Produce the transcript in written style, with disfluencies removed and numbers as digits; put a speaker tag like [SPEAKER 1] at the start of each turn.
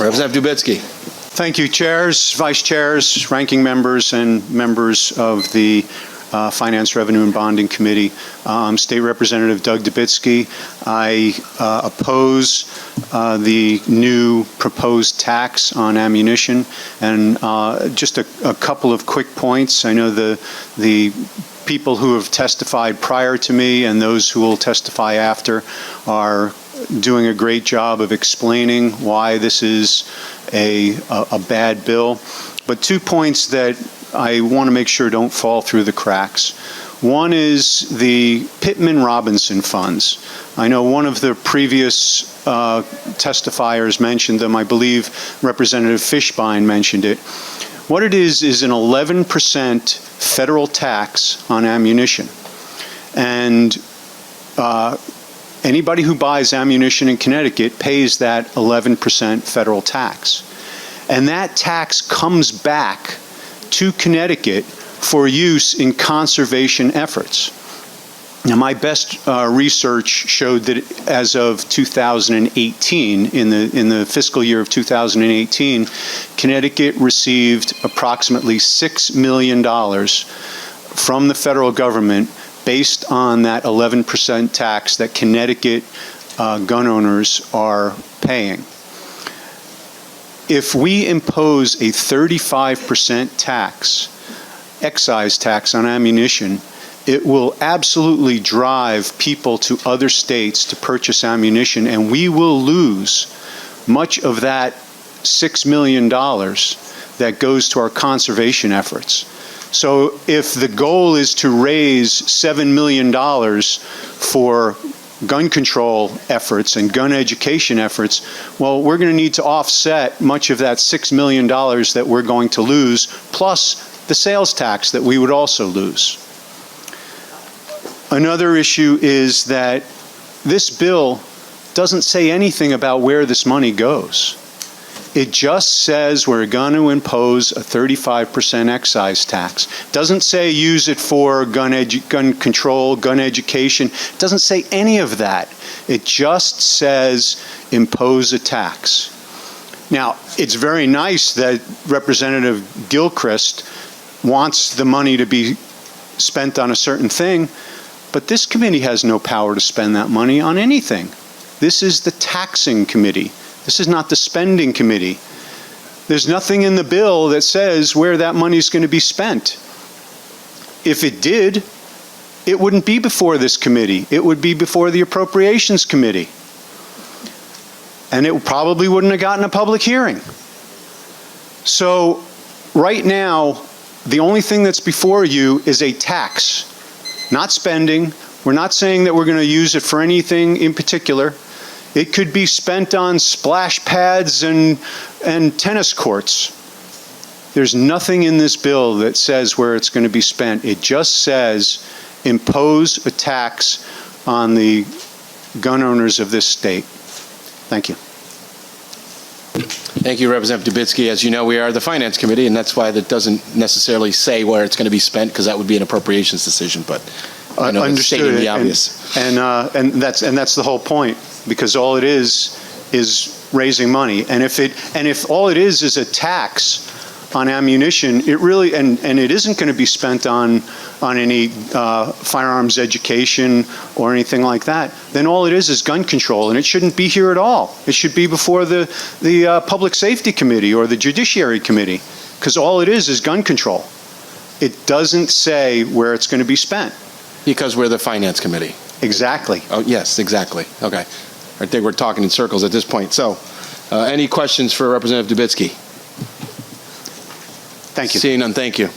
[SPEAKER 1] Representative Dubitsky.
[SPEAKER 2] Thank you, chairs, vice chairs, ranking members, and members of the Finance, Revenue, and Bonding Committee. I'm State Representative Doug Dubitsky. I oppose the new proposed tax on ammunition. And just a couple of quick points. I know the people who have testified prior to me and those who will testify after are doing a great job of explaining why this is a bad bill. But 2 points that I want to make sure don't fall through the cracks. One is the Pittman-Robertson funds. I know one of the previous testifiers mentioned them. I believe Representative Fishbein mentioned it. What it is an 11% federal tax on ammunition. And anybody who buys ammunition in Connecticut pays that 11% federal tax. And that tax comes back to Connecticut for use in conservation efforts. Now, my best research showed that as of 2018, in the fiscal year of 2018, Connecticut received approximately $6 million from the federal government based on that 11% tax that Connecticut gun owners are paying. If we impose a 35% tax, excise tax on ammunition, it will absolutely drive people to other states to purchase ammunition, and we will lose much of that $6 million that goes to our conservation efforts. So if the goal is to raise $7 million for gun control efforts and gun education efforts, well, we're going to need to offset much of that $6 million that we're going to lose, plus the sales tax that we would also lose. Another issue is that this bill doesn't say anything about where this money goes. It just says we're going to impose a 35% excise tax. Doesn't say use it for gun control, gun education. It doesn't say any of that. It just says impose a tax. Now, it's very nice that Representative Gilchrist wants the money to be spent on a certain thing, but this committee has no power to spend that money on anything. This is the taxing committee. This is not the spending committee. There's nothing in the bill that says where that money is going to be spent. If it did, it wouldn't be before this committee. It would be before the Appropriations Committee. And it probably wouldn't have gotten a public hearing. So right now, the only thing that's before you is a tax, not spending. We're not saying that we're going to use it for anything in particular. It could be spent on splash pads and tennis courts. There's nothing in this bill that says where it's going to be spent. It just says impose a tax on the gun owners of this state. Thank you.
[SPEAKER 1] Thank you, Representative Dubitsky. As you know, we are the Finance Committee, and that's why that doesn't necessarily say where it's going to be spent, because that would be an appropriations decision. But I know it's stating the obvious.
[SPEAKER 2] And that's the whole point, because all it is raising money. And if all it is a tax on ammunition, it really and it isn't going to be spent on any firearms education or anything like that, then all it is gun control, and it shouldn't be here at all. It should be before the Public Safety Committee or the Judiciary Committee, because all it is gun control. It doesn't say where it's going to be spent.
[SPEAKER 1] Because we're the Finance Committee.
[SPEAKER 2] Exactly.
[SPEAKER 1] Oh, yes, exactly. Okay. I think we're talking in circles at this point. So, any questions for Representative Dubitsky?
[SPEAKER 2] Thank you.
[SPEAKER 1] Seeing none, thank you.